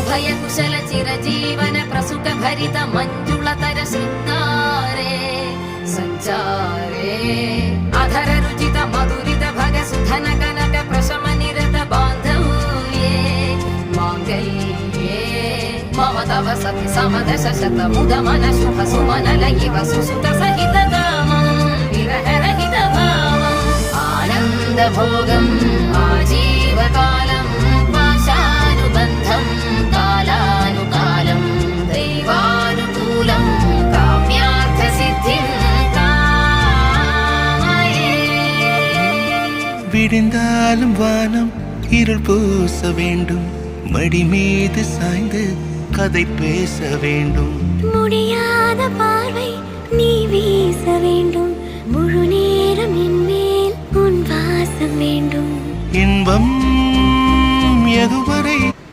अभय कुशल चिरजीवन प्रसुख भरित मंजुलतर शृंगारे संचारे अधर रुचित मधुरित भग सुधन कनक प्रशम निरत बांधव्ये मांगल्ये मम तव सति समदश शत मुद मन शुभ सुमन लयिव सुसुत सहित कामं विरह रहित भावम् आनंद भोगम् आजीवकालं पाशानुबन्धं कालानुकालं दैवानुकूलं काम्यार्थ सिद्धिं कामये விடிந்தாலும் வானம் இருள் பூச வேண்டும் மடி மீது சாய்ந்து கதை பேச வேண்டும் முடியாத பார்வை நீ வீச வேண்டும் முழு நேரம் என் மேல் உன் வாசம் வேண்டும் இன்பம் எதுவரை